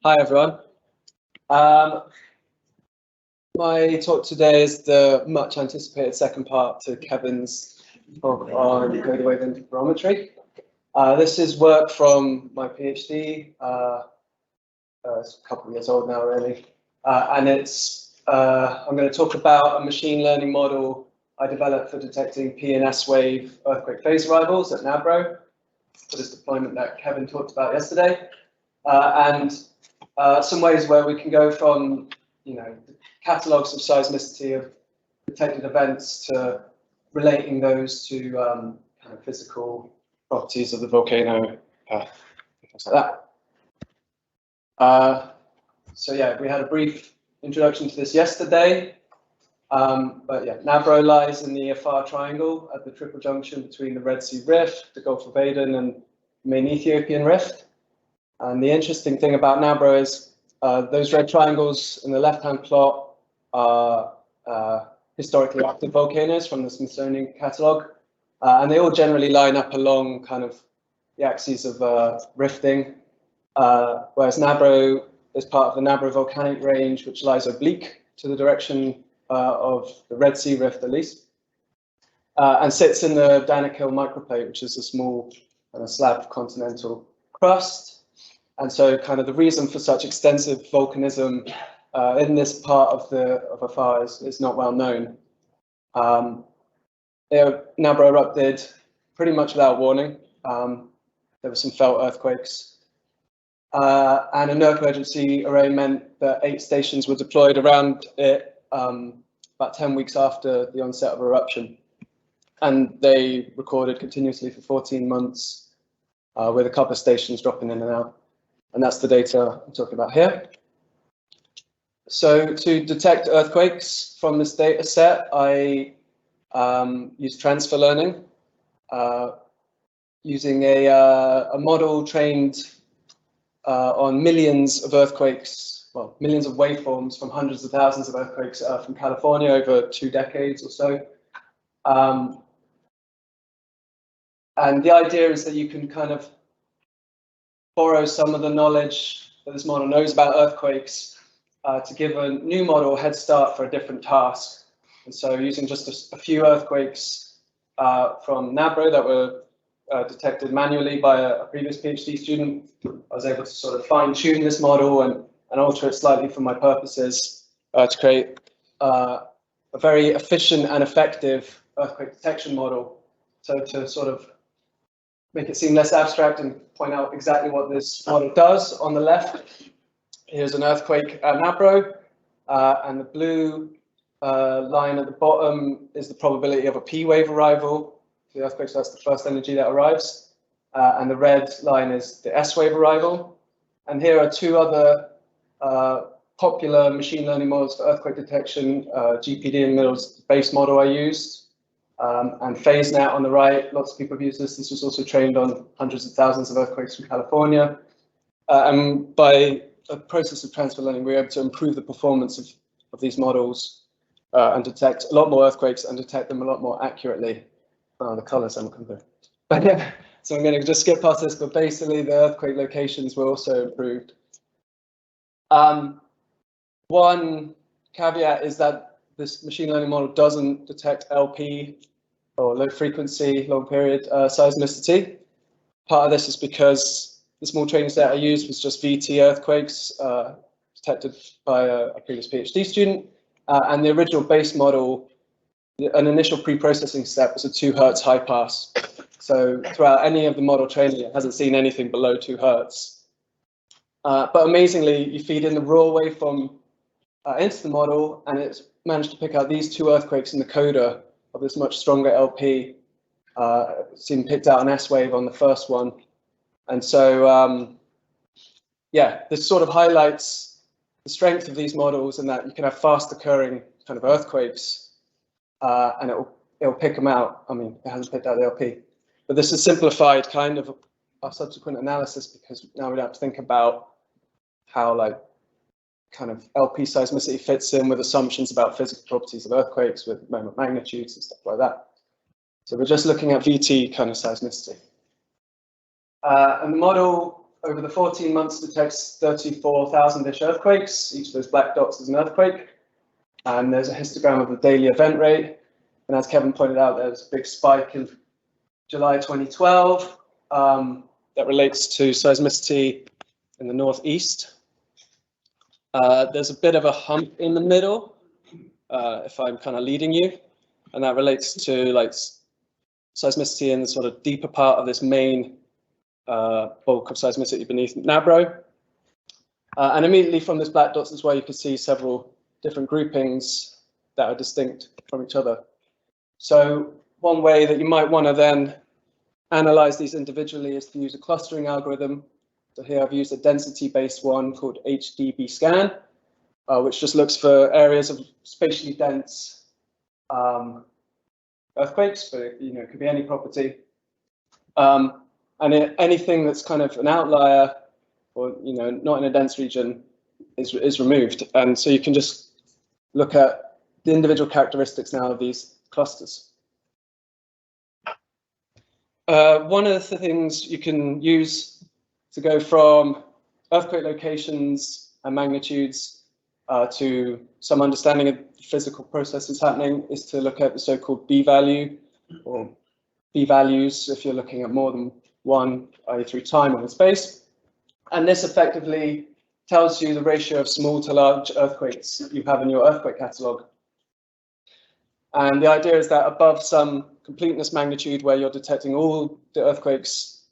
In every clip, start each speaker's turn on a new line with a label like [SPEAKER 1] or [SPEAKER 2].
[SPEAKER 1] Hi everyone. My talk today is the much anticipated second part to Kevin's talk on radioactive wave interferometry. This is work from my PhD. It's a couple of years old now, really, and I'm going to talk about a machine learning model I developed for detecting P and S wave earthquake phase arrivals at Nabro for this deployment that Kevin talked about yesterday, and some ways where we can go from, catalogues of seismicity of detected events to relating those to kind of physical properties of the volcano, things like that. So yeah, we had a brief introduction to this yesterday, but yeah, Nabro lies in the Afar Triangle at the triple junction between the Red Sea Rift, the Gulf of Aden, and the main Ethiopian Rift. And the interesting thing about Nabro is those red triangles in the left-hand plot are historically active volcanoes from the Smithsonian catalogue, and they all generally line up along kind of the axes of rifting, whereas Nabro is part of the Nabro volcanic range, which lies oblique to the direction of the Red Sea Rift, at least, and sits in the Danakil microplate, which is a small slab of continental crust. And so kind of the reason for such extensive volcanism in this part of Afar is not well known. Nabro erupted pretty much without warning. There were some felt earthquakes. And a NERC emergency array meant that 8 stations were deployed around it about 10 weeks after the onset of eruption. And they recorded continuously for 14 months with a couple of stations dropping in and out. And that's the data I'm talking about here. So to detect earthquakes from this data set, I use transfer learning using a model trained on millions of earthquakes, well, millions of waveforms from hundreds of thousands of earthquakes from California over 2 decades or so. And the idea is that you can kind of borrow some of the knowledge that this model knows about earthquakes to give a new model a head start for a different task. And so using just a few earthquakes from Nabro that were detected manually by a previous PhD student, I was able to sort of fine tune this model and alter it slightly for my purposes to create a very efficient and effective earthquake detection model. So to sort of make it seem less abstract and point out exactly what this model does. On the left, here's an earthquake at Nabro, and the blue line at the bottom is the probability of a P wave arrival. The earthquake, so that's the first energy that arrives, and the red line is the S wave arrival. And here are 2 other popular machine learning models for earthquake detection. GPD in the middle is the base model I used. And PhaseNet on the right, lots of people have used this. This was also trained on hundreds of thousands of earthquakes from California. And by a process of transfer learning, we were able to improve the performance of these models and detect a lot more earthquakes and detect them a lot more accurately. The colors I'm looking for. But yeah, so I'm going to just skip past this, but basically the earthquake locations were also improved. One caveat is that this machine learning model doesn't detect LP or low frequency, long period seismicity. Part of this is because the small training set I used was just VT earthquakes detected by a previous PhD student. And the original base model, an initial pre-processing step was a 2 Hertz high pass. So throughout any of the model training, it hasn't seen anything below 2 Hertz. But amazingly, you feed in the raw waveform into the model, and it's managed to pick out these 2 earthquakes in the coda of this much stronger LP. Seen picked out an S wave on the first one. And so, yeah, this sort of highlights the strength of these models, and that you can have fast occurring kind of earthquakes, and it'll pick them out. I mean, it hasn't picked out the LP, but this is simplified kind of our subsequent analysis, because now we don't have to think about how kind of LP seismicity fits in with assumptions about physical properties of earthquakes with moment magnitudes and stuff like that. So we're just looking at VT kind of seismicity. And the model over the 14 months detects 34,000-ish earthquakes. Each of those black dots is an earthquake. And there's a histogram of the daily event rate. And as Kevin pointed out, there's a big spike in July 2012 that relates to seismicity in the northeast. There's a bit of a hump in the middle, if I'm kind of leading you, and that relates to like seismicity in the sort of deeper part of this main bulk of seismicity beneath Nabro. And immediately from this black dots is where you can see several different groupings that are distinct from each other. So one way that you might want to then analyze these individually is to use a clustering algorithm. So here I've used a density-based one called HDB scan, which just looks for areas of spatially dense earthquakes, but it could be any property. And anything that's kind of an outlier or not in a dense region is removed. And so you can just look at the individual characteristics now of these clusters. One of the things you can use to go from earthquake locations and magnitudes to some understanding of physical processes happening is to look at the so-called B-value or B-values if you're looking at more than one, either through time or in space. And this effectively tells you the ratio of small to large earthquakes you have in your earthquake catalogue. And the idea is that above some completeness magnitude where you're detecting all the earthquakes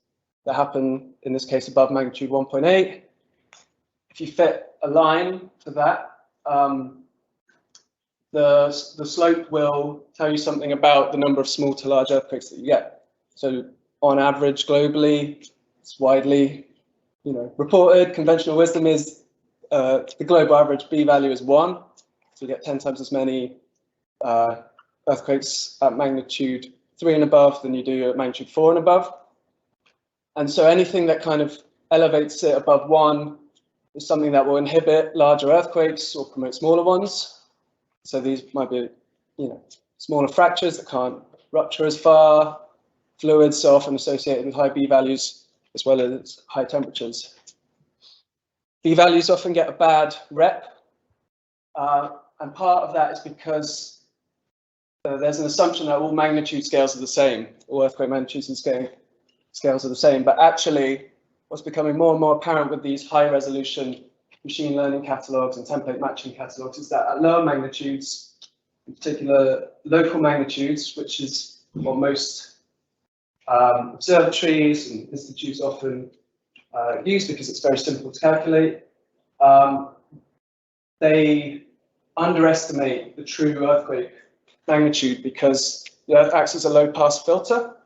[SPEAKER 1] that happen, in this case above magnitude 1.8, if you fit a line to that, the slope will tell you something about the number of small to large earthquakes that you get. So on average globally, it's widely reported, conventional wisdom is the global average B-value is 1, so you get 10 times as many earthquakes at magnitude 3 and above than you do at magnitude 4 and above. And so anything that kind of elevates it above 1 is something that will inhibit larger earthquakes or promote smaller ones. So these might be, smaller fractures that can't rupture as far. Fluids are often associated with high B-values as well as high temperatures. B-values often get a bad rep, and part of that is because there's an assumption that all magnitude scales are the same, all earthquake magnitudes and scales are the same, but actually what's becoming more and more apparent with these high resolution machine learning catalogues and template matching catalogues is that at lower magnitudes, in particular local magnitudes, which is what most observatories and institutes often use because it's very simple to calculate, they underestimate the true earthquake magnitude because the Earth acts as a low pass filter,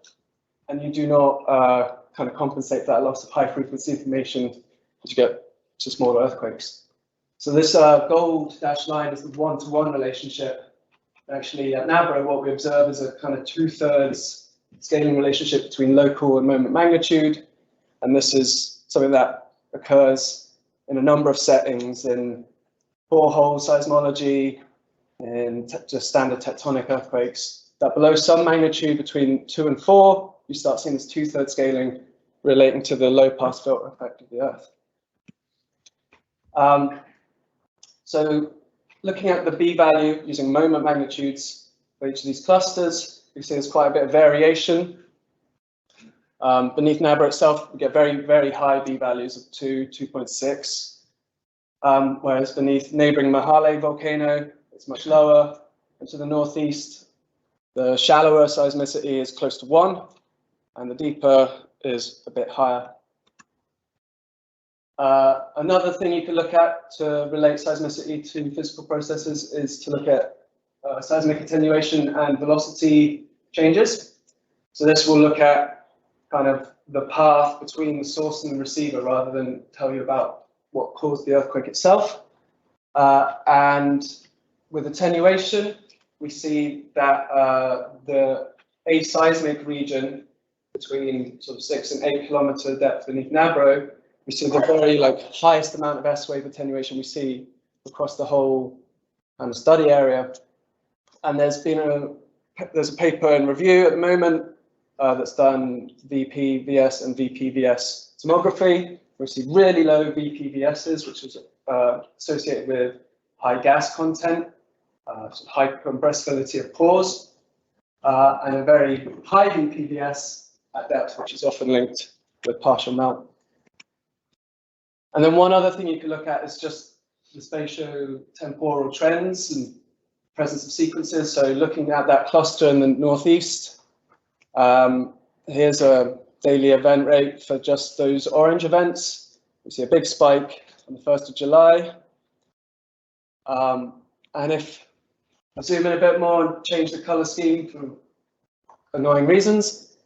[SPEAKER 1] and you do not kind of compensate for that loss of high frequency information as you get to smaller earthquakes. So this gold dashed line is the one-to-one relationship. Actually, at Nabro, what we observe is a kind of 2/3 scaling relationship between local and moment magnitude, and this is something that occurs in a number of settings in borehole seismology, in just standard tectonic earthquakes, that below some magnitude between 2 and 4, you start seeing this 2/3 scaling relating to the low pass filter effect of the Earth. So looking at the B-value using moment magnitudes for each of these clusters, we see there's quite a bit of variation. Beneath Nabro itself, we get very, very high B-values of 2, 2.6, whereas beneath neighboring Mahale volcano, it's much lower. And to the northeast, the shallower seismicity is close to 1, and the deeper is a bit higher. Another thing you can look at to relate seismicity to physical processes is to look at seismic attenuation and velocity changes. So this will look at kind of the path between the source and the receiver rather than tell you about what caused the earthquake itself. And with attenuation, we see that the aseismic region between sort of 6 and 8 kilometer depth beneath Nabro, we see the very highest amount of S-wave attenuation we see across the whole kind of study area. And there's a paper in review at the moment that's done VP, VS and VP, VS tomography, We see really low VPVSs, which is associated with high gas content, high compressibility of pores, and a very high VPVS at depth, which is often linked with partial melt. And then one other thing you can look at is just the spatio-temporal trends and presence of sequences. So looking at that cluster in the northeast, here's a daily event rate for just those orange events. We see a big spike on the 1st of July. And if I zoom in a bit more and change the color scheme for annoying reasons,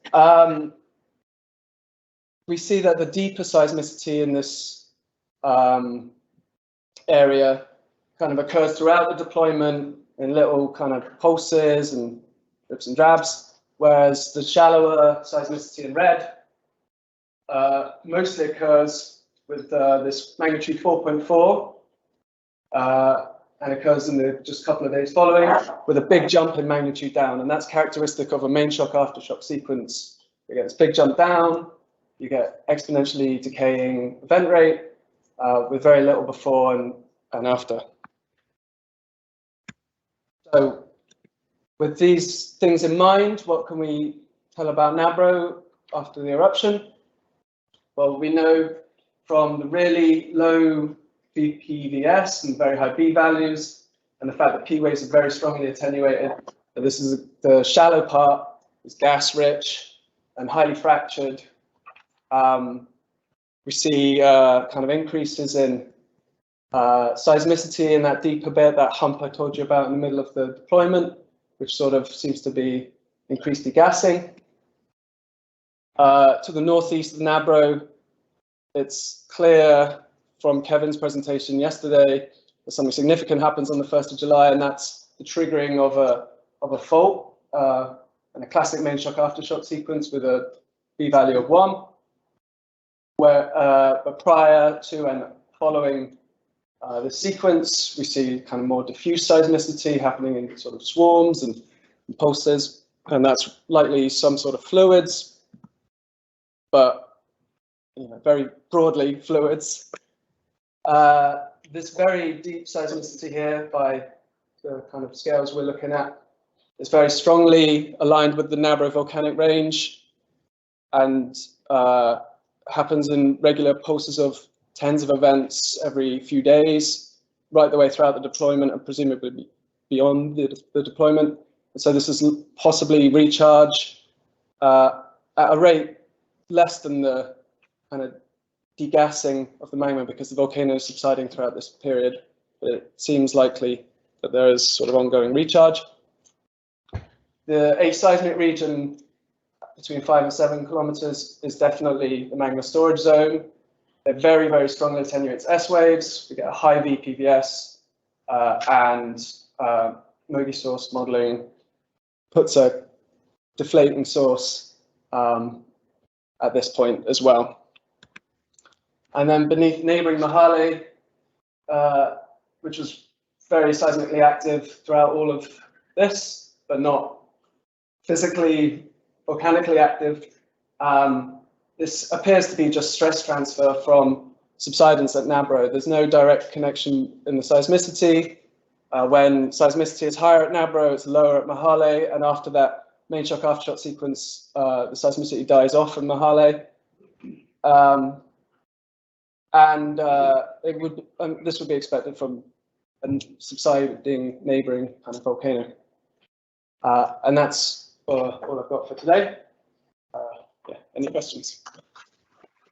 [SPEAKER 1] we see that the deeper seismicity in this area kind of occurs throughout the deployment in little kind of pulses and drips and drabs, whereas the shallower seismicity in red mostly occurs with this magnitude 4.4 and occurs in the just a couple of days following with a big jump in magnitude down, and that's characteristic of a main shock aftershock sequence. You get this big jump down, you get exponentially decaying event rate with very little before and after. So with these things in mind, what can we tell about Nabro after the eruption? Well, we know from the really low VPVS and very high B values, and the fact that P waves are very strongly attenuated, that this is the shallow part is gas rich and highly fractured. We see kind of increases in seismicity in that deeper bit, that hump I told you about in the middle of the deployment, which sort of seems to be increased degassing. To the northeast of Nabro, it's clear from Kevin's presentation yesterday that something significant happens on the 1st of July, and that's the triggering of a fault and a classic main shock aftershock sequence with a B value of 1. Where but prior to and following the sequence, we see kind of more diffuse seismicity happening in sort of swarms and pulses, and that's likely some sort of fluids, but very broadly fluids. This very deep seismicity here, by the kind of scales we're looking at, is very strongly aligned with the Nabro volcanic range, and happens in regular pulses of tens of events every few days, right the way throughout the deployment and presumably beyond the deployment. And so this is possibly recharge at a rate less than the kind of degassing of the magma, because the volcano is subsiding throughout this period. But it seems likely that there is sort of ongoing recharge. The aseismic region between 5 and 7 kilometers is definitely the magma storage zone. They're very, very strongly attenuates S waves. We get a high VPVS, and Mogi source modeling puts a deflating source at this point as well. And then beneath neighboring Mahale, which was very seismically active throughout all of this, but not physically volcanically active. This appears to be just stress transfer from subsidence at Nabro. There's no direct connection in the seismicity. When seismicity is higher at Nabro, it's lower at Mahale, and after that main shock aftershock sequence, the seismicity dies off in Mahale. This would be expected from a subsiding neighboring kind of volcano. And that's all I've got for today. Yeah, any questions?